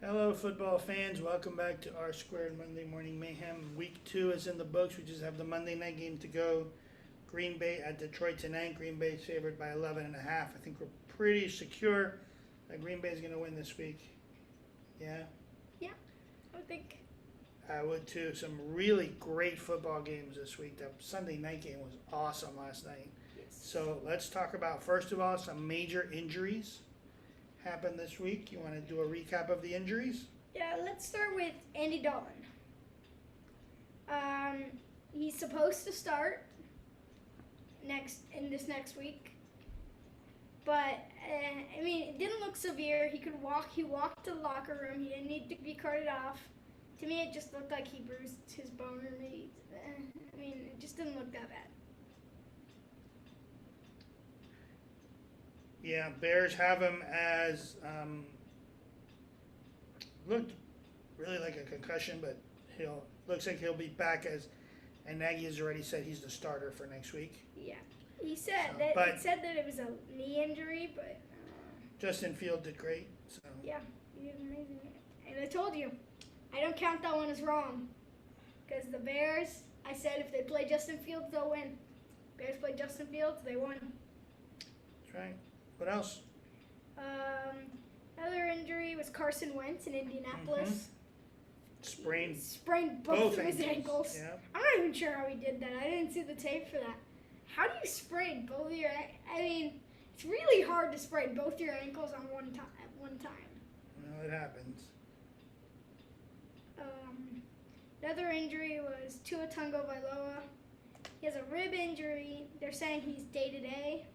Hello, football fans. Welcome back to R Squared Monday Morning Mayhem. Week 2 is in the books. We just have the Monday night game to go. Green Bay at Detroit tonight. Green Bay favored by 11.5. I think we're pretty secure that Green Bay is going to win this week. Yeah? Yeah, I would think. I would too. Some really great football games this week. The Sunday night game was awesome last night. Yes. So let's talk about, first of all, some major injuries happened this week. You want to do a recap of the injuries? Yeah, let's start with Andy Dalton. He's supposed to start this next week, but it didn't look severe. He could walk. He walked to the locker room. He didn't need to be carted off. To me, it just looked like he bruised his bone, or maybe. It just didn't look that bad. Yeah, Bears have him as looked really like a concussion, but looks like he'll be back and Nagy has already said he's the starter for next week. Yeah, he said So, that. but- It said that it was a knee injury, but Justin Field did great. So yeah, he did amazing. And I told you, I don't count that one as wrong, because the Bears. I said if they play Justin Fields, they'll win. Bears play Justin Fields, they won. that's right. What else? Another injury was Carson Wentz in Indianapolis. Sprained Sprained both of his ankles. Yeah. I'm not even sure how he did that. I didn't see the tape for that. How do you sprain both of your? It's really hard to sprain both your ankles on one time at one time. Well, it happens. Another injury was Tua Tagovailoa. He has a rib injury. They're saying he's day to day.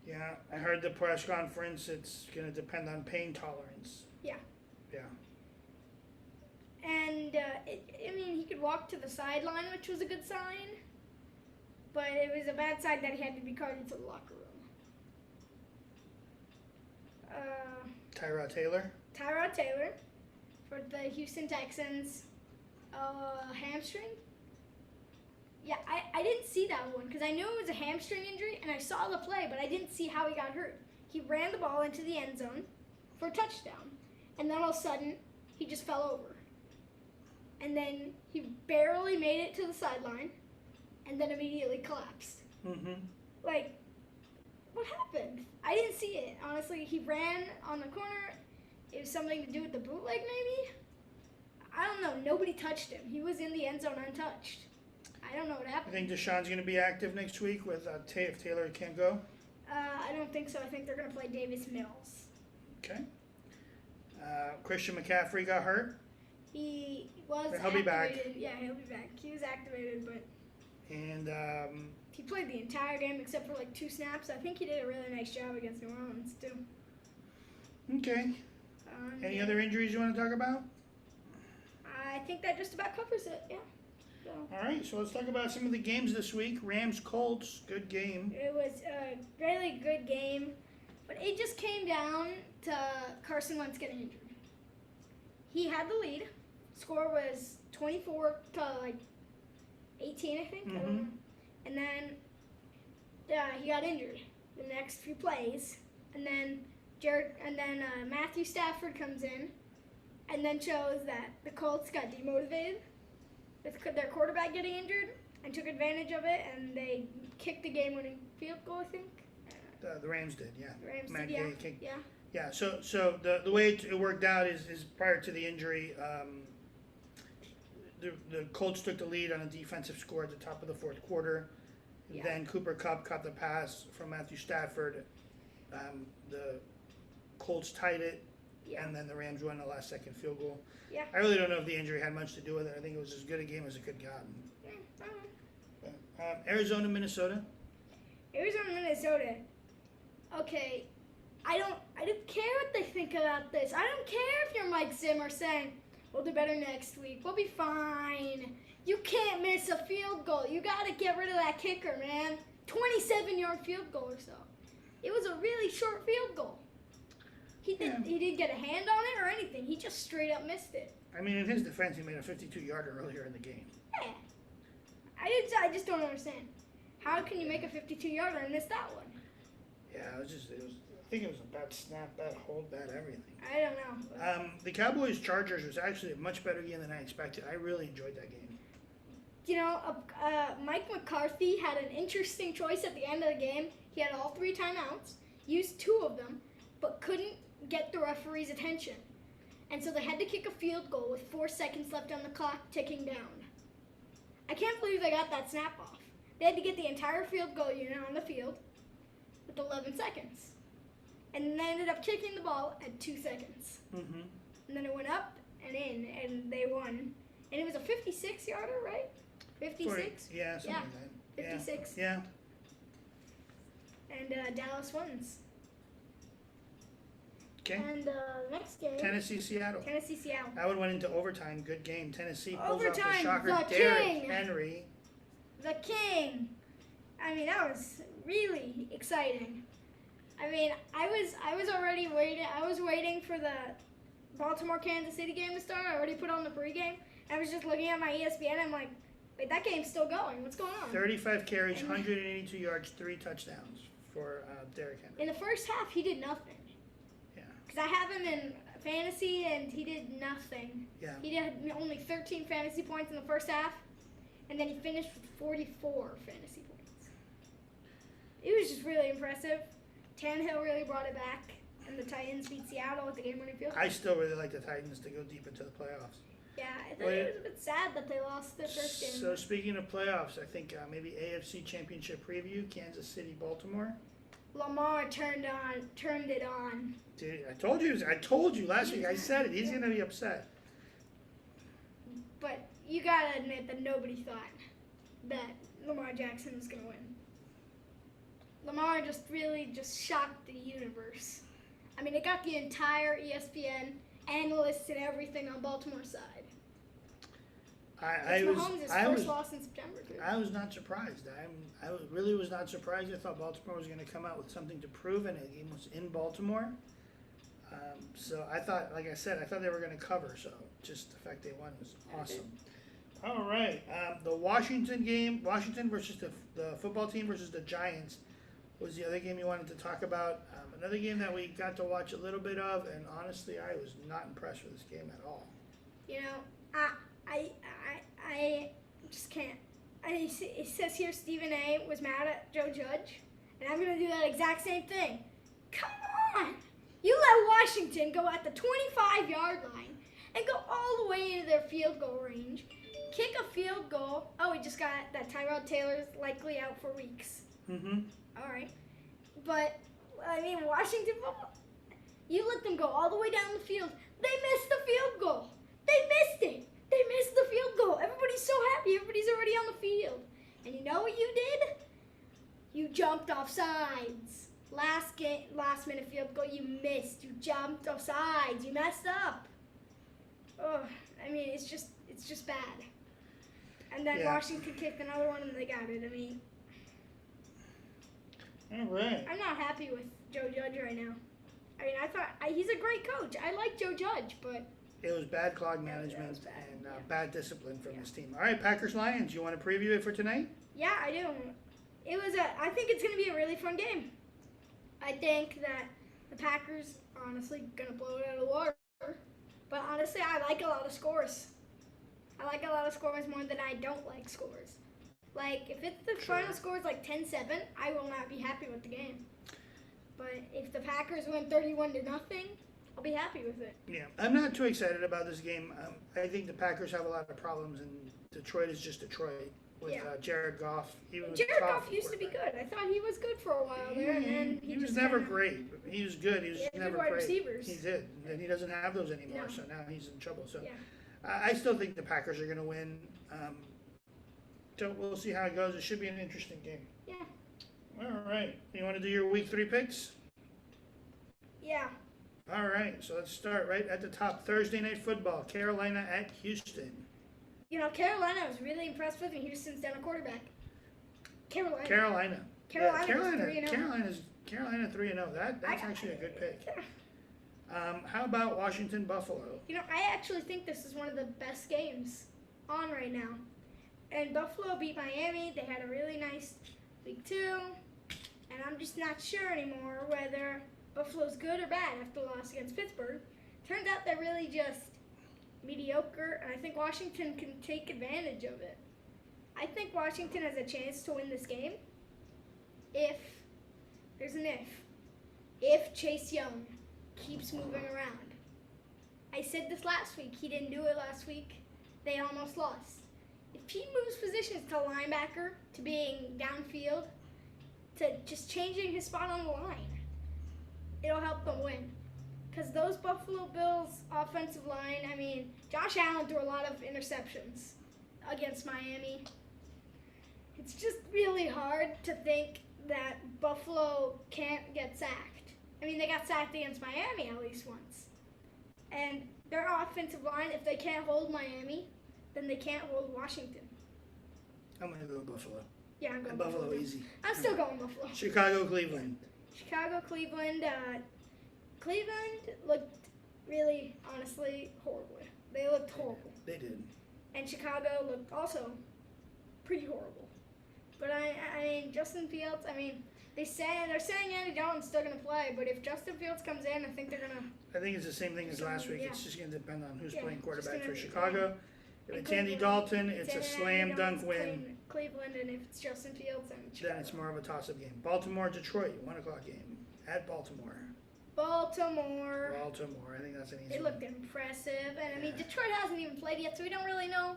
Yeah, I heard the press conference. It's going to depend on pain tolerance. Yeah. Yeah. And, he could walk to the sideline, which was a good sign. But it was a bad sign that he had to be carted to the locker room. Tyrod Taylor. Tyrod Taylor for the Houston Texans. Hamstring? Yeah, I didn't see that one because I knew it was a hamstring injury and I saw the play, but I didn't see how he got hurt. He ran the ball into the end zone for a touchdown, and then all of a sudden, he just fell over. And then he barely made it to the sideline, and then immediately collapsed. Mm-hmm. Like, what happened? I didn't see it. Honestly, he ran on the corner. It was something to do with the bootleg, maybe? I don't know. Nobody touched him. He was in the end zone untouched. I don't know what I happened. think Deshaun's going to be active next week with if Taylor can't go. I don't think so. I think they're going to play Davis Mills. Okay. Christian McCaffrey got hurt. He was He'll be back. activated. Yeah, he'll be back. He was activated, but And he played the entire game except for like 2 snaps. I think he did a really nice job against New Orleans, too. okay. Any other injuries you want to talk about? I think that just about covers it, yeah. So, All right, so let's talk about some of the games this week. Rams-Colts, good game. it was a really good game, but it just came down to Carson Wentz getting injured. He had the lead. Score was 24 to 18, I think. I don't know. And then he got injured the next few plays, and then Matthew Stafford comes in, and then shows that the Colts got demotivated with their quarterback getting injured, and took advantage of it, and they kicked the game-winning field goal, I think. The Rams did, yeah. The Rams Matt did, yeah. Gay kicked. Yeah. Yeah, so the way it worked out is prior to the injury, the Colts took the lead on a defensive score at the top of the fourth quarter. Yeah. Then Cooper Kupp caught the pass from Matthew Stafford. The Colts tied it, Yeah. and then the Rams won a last-second field goal. Yeah. I really don't know if the injury had much to do with it. I think it was as good a game as it could gotten. Yeah, I don't know. But, Arizona, Minnesota. Arizona, Minnesota. Okay, I don't care what they think about this. I don't care if you're Mike Zimmer saying, we'll do better next week. We'll be fine. You can't miss a field goal. You got to get rid of that kicker, man. 27-yard field goal or so. It was a really short field goal. He didn't get a hand on it or anything. He just straight up missed it. I mean, in his defense, he made a 52-yarder earlier in the game. Yeah. I just don't understand. How can you make a 52-yarder and miss that one? Yeah, think it was a bad snap, bad hold, bad everything. I don't know. The Cowboys-Chargers was actually a much better game than I expected. I really enjoyed that game. You know, Mike McCarthy had an interesting choice at the end of the game. He had all 3 timeouts, used 2 of them, but couldn't get the referee's attention. And so they had to kick a field goal with 4 seconds left on the clock ticking down. I can't believe they got that snap off. They had to get the entire field goal unit on the field with 11 seconds. And they ended up kicking the ball at 2 seconds. Mm-hmm. And then it went up and in, and they won. And it was a 56-yarder, right? 56? Yeah, something like that. 56. Yeah. And Dallas wins. Okay. And next game. Tennessee-Seattle. Tennessee-Seattle. That one went into overtime. Good game. Tennessee pulls off the Overtime, shocker. the Derrick king. Henry. The king. I mean, that was really exciting. I mean, I was already waiting. I was waiting for the Baltimore-Kansas City game to start. I already put on the pregame. I was just looking at my ESPN. I'm like, wait, that game's still going. What's going on? 35 carries, 182 yards, 3 touchdowns for Derrick Henry. In the first half, he did nothing. Yeah. Because I have him in fantasy, and he did nothing. Yeah. He did only 13 fantasy points in the first half, and then he finished with 44 fantasy points. It was just really impressive. Tannehill really brought it back, and the Titans beat Seattle with the game-winning field goal. I still really like the Titans to go deep into the playoffs. Yeah, I thought it was a bit sad that they lost their first game. So speaking of playoffs, I think maybe AFC Championship preview, Kansas City, Baltimore. Lamar turned it on. Dude, I told you last week. I said it. He's gonna be upset. But you gotta admit that nobody thought that Lamar Jackson was gonna win. Lamar really shocked the universe. I mean, it got the entire ESPN analysts and everything on Baltimore's side. Mahomes' first loss in September, too. I was not surprised. I really was not surprised. I thought Baltimore was going to come out with something to prove, and the game was in Baltimore. So I thought, like I said, I thought they were going to cover. So just the fact they won was awesome. All right, the Washington game, Washington versus the football team versus the Giants, was the other game you wanted to talk about. Another game that we got to watch a little bit of, and honestly, I was not impressed with this game at all. You know, I just can't. It says here Stephen A. was mad at Joe Judge, and I'm going to do that exact same thing. Come on! You let Washington go at the 25-yard line and go all the way into their field goal range, kick a field goal. Oh, we just got that Tyrod Taylor's likely out for weeks. Mm-hmm. All right. But, I mean, Washington football, you let them go all the way down the field. They missed the field goal. They missed it. They missed the field goal. Everybody's so happy. Everybody's already on the field. And you know what you did? You jumped off sides. Last minute field goal, you missed. You jumped off sides. You messed up. Oh, I mean, it's just bad. And then Washington kicked another one, and they got it. I mean, all right. I'm not happy with Joe Judge right now. I mean, I thought he's a great coach. I like Joe Judge, but it was bad clock management and bad discipline from this team. All right, Packers-Lions. You want to preview it for tonight? Yeah, I do. I think it's going to be a really fun game. I think that the Packers are honestly going to blow it out of the water. But honestly, I like a lot of scores. I like a lot of scores more than I don't like scores. Like, if the final score is like 10-7, I will not be happy with the game. But if the Packers win 31-0, I'll be happy with it. Yeah, I'm not too excited about this game. I think the Packers have a lot of problems, and Detroit is just Detroit with Jared Goff. Jared Goff used to be good. I thought he was good for a while there, and then he was never great. He was good. He was never wide great. Receivers. He did, and he doesn't have those anymore. So now he's in trouble. So yeah. I still think the Packers are going to win. So we'll see how it goes. It should be an interesting game. Yeah. All right. You want to do your Week 3 picks? Yeah. All right. So let's start right at the top. Thursday Night Football. Carolina at Houston. You know, Carolina I was really impressed with, and Houston's down a quarterback. Carolina 3-0. Carolina 3-0. That's actually a good pick. How about Washington Buffalo? You know, I actually think this is one of the best games on right now. And Buffalo beat Miami. They had a really nice week 2. And I'm just not sure anymore whether Buffalo's good or bad after the loss against Pittsburgh. Turns out they're really just mediocre, and I think Washington can take advantage of it. I think Washington has a chance to win this game if, there's an if Chase Young keeps moving around. I said this last week. He didn't do it last week. They almost lost. If he moves positions to linebacker, to being downfield, to just changing his spot on the line, it'll help them win. Because those Buffalo Bills offensive line, I mean, Josh Allen threw a lot of interceptions against Miami. It's just really hard to think that Buffalo can't get sacked. I mean, they got sacked against Miami at least once. And their offensive line, if they can't hold Miami, then they can't hold Washington. I'm going to go Buffalo. Yeah, I'm going Buffalo. Buffalo. Easy. I'm still going Buffalo. Chicago, Cleveland. Chicago, Cleveland. Cleveland looked really, honestly, horrible. They looked horrible. They did. And Chicago looked also pretty horrible. But I mean, Justin Fields, I mean, they're saying Andy Dalton's still going to play, but if Justin Fields comes in, I think they're going to... I think it's the same thing as last week. Yeah. It's just going to depend on who's Yeah, playing quarterback just for gonna- Chicago. If And it's Andy Cleveland, Dalton, it's a Andy slam dunk Dalton's win. Cleveland, and if it's Justin Fields, then Chicago. Then it's more of a toss-up game. Baltimore, Detroit, 1 o'clock game at Baltimore. Baltimore. I think that's an easy It one. looked impressive, and I mean, Yeah. Detroit hasn't even played yet, so we don't really know,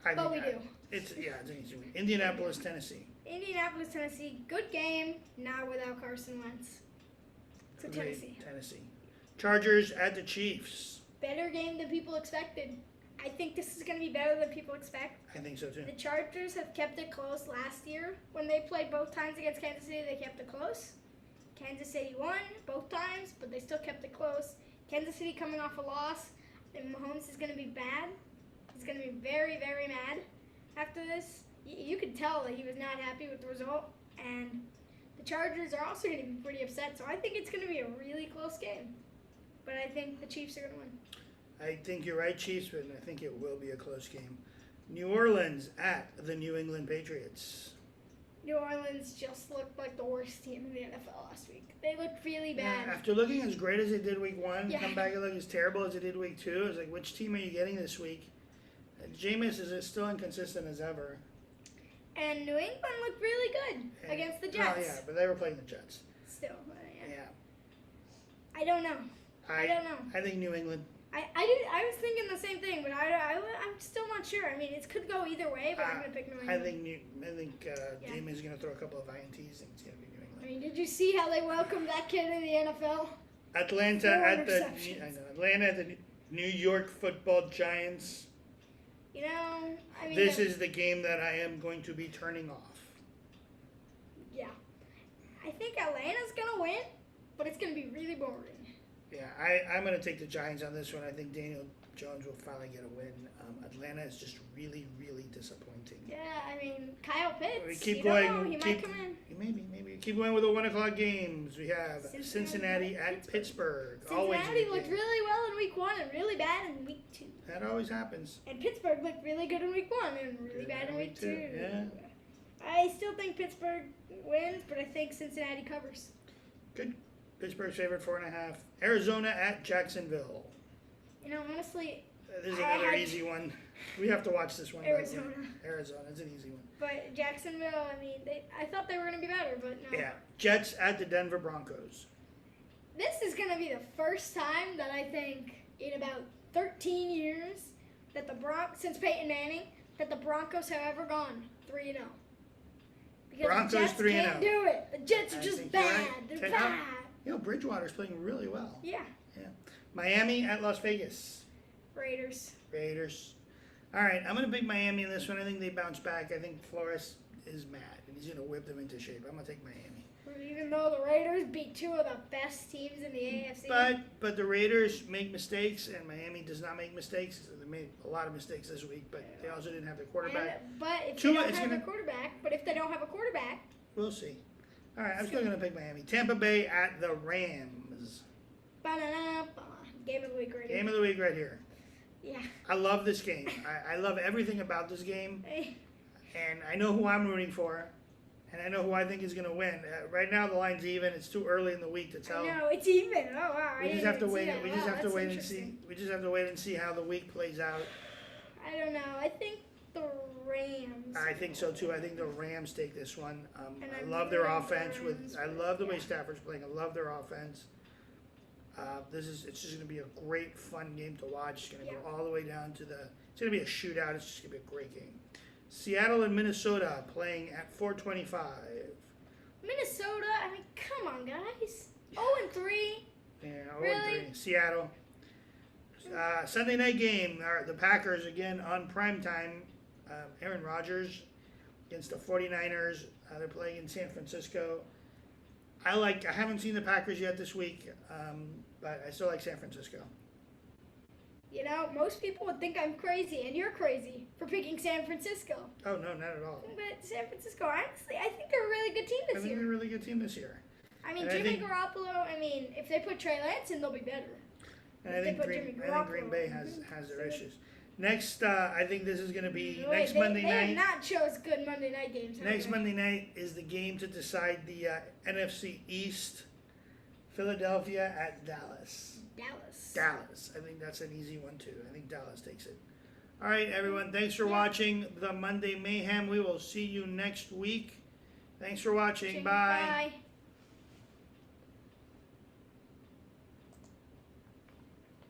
I but think we do. It's an easy one. Indianapolis, Tennessee. Indianapolis, Tennessee, good game, not without Carson Wentz. So Agreed. Tennessee, Tennessee. Chargers at the Chiefs. better game than people expected. I think this is going to be better than people expect. I think so too. The Chargers have kept it close last year. When they played both times against Kansas City, they kept it close. Kansas City won both times, but they still kept it close. Kansas City coming off a loss, and Mahomes is going to be bad. He's going to be very, very mad after this. You could tell that he was not happy with the result, and the Chargers are also going to be pretty upset. So I think it's going to be a really close game, but I think the Chiefs are going to win. I think you're right, Chiefs, but I think it will be a close game. New Orleans at the New England Patriots. New Orleans just looked like the worst team in the NFL last week. They looked really bad. After looking as great as they did week 1, Yeah. come back and look as terrible as they did week 2. I was like, which team are you getting this week? Jameis is still inconsistent as ever. And New England looked really good against the Jets. Oh, yeah, but they were playing the Jets. Still, yeah. Yeah. I don't know. I don't know. I think New England. I was thinking the same thing, but I'm still not sure. I mean, it could go either way, but I'm going to pick New England. I think Jameis is going to throw a couple of INTs and it's going to be New England. I mean, did you see how they welcomed that kid in the NFL? Atlanta 4 at the interceptions. New York Football Giants. You know, I mean, This is the game that I am going to be turning off. yeah. I think Atlanta's going to win, but it's going to be really boring. Yeah, I'm going to take the Giants on this one. I think Daniel Jones will finally get a win. Atlanta is just really, really disappointing. Yeah, I mean, Kyle Pitts, We keep you going. don't know, he might come in. Maybe. Keep going with the 1 o'clock games. We have Cincinnati at Pittsburgh. Always a Cincinnati good looked game. really well in week 1 and really bad in week 2. That always happens. And Pittsburgh looked really good in week 1 and really Good bad in week 2. Yeah. I still think Pittsburgh wins, but I think Cincinnati covers. Good. Pittsburgh's favorite 4.5. Arizona at Jacksonville. You know, honestly, This is I another had- easy one. We have to watch this one. by the way. Arizona. Arizona. It's an easy one. But Jacksonville, I mean, I thought they were going to be better, but no. Yeah. Jets at the Denver Broncos. This is going to be the first time that I think in about 13 years that since Peyton Manning, that the Broncos have ever gone 3-0. Because Broncos the Jets 3-0. can't do it. The Jets are I just think you're bad. right. They're Take bad. out- You know, Bridgewater's playing really well. Yeah. Miami at Las Vegas. Raiders. All right, I'm going to pick Miami in this one. I think they bounce back. I think Flores is mad, and he's going to whip them into shape. I'm going to take Miami. Even though the Raiders beat 2 of the best teams in the AFC. But the Raiders make mistakes, and Miami does not make mistakes. They made a lot of mistakes this week, but they also didn't have their quarterback. But if Tua they don't is have gonna- a quarterback, We'll see. All right, I'm still going to pick Miami. Tampa Bay at the Rams. ba-da-da-ba. Game of the week right Game here. of the week right here. Yeah. I love this game. I love everything about this game, Hey, and I know who I'm rooting for, And I know who I think is going to win. Right now, the line's even. It's too early in the week to tell. I know it's even. Oh wow! We just have to wait. We just have to That's wait and see. We just have to wait and see how the week plays out. I don't know. I think the Rams. I think so too. I think the Rams take this one. I I love their really offense. Rams I love the way Stafford's playing. I love their offense. It's just going to be a great, fun game to watch. It's going to go all the way down to the. It's going to be a shootout. It's just going to be a great game. Seattle and Minnesota playing at 4:25. Minnesota. I mean, come on, guys. 0-3. Yeah, 0-3. Really? Seattle. Sunday night game. The Packers again on primetime. Aaron Rodgers against the 49ers. They're playing in San Francisco. I haven't seen the Packers yet this week, but I still like San Francisco. You know, most people would think I'm crazy, and you're crazy for picking San Francisco. Oh, no, not at all. But San Francisco, honestly, I think they're a really good team this I think year. they're a really good team this year. I mean, Jimmy Garoppolo, I mean, if they put Trey Lance in, they'll be better. And I think Green Bay has their issues. Next, I think this is going to be Monday night. They have not chose good Monday night games. Next Monday night is the game to decide the NFC East. Philadelphia at Dallas. Dallas. I think that's an easy one, too. I think Dallas takes it. All right, everyone. Thanks for watching the Monday Mayhem. We will see you next week. Thanks for watching. Bye. Bye.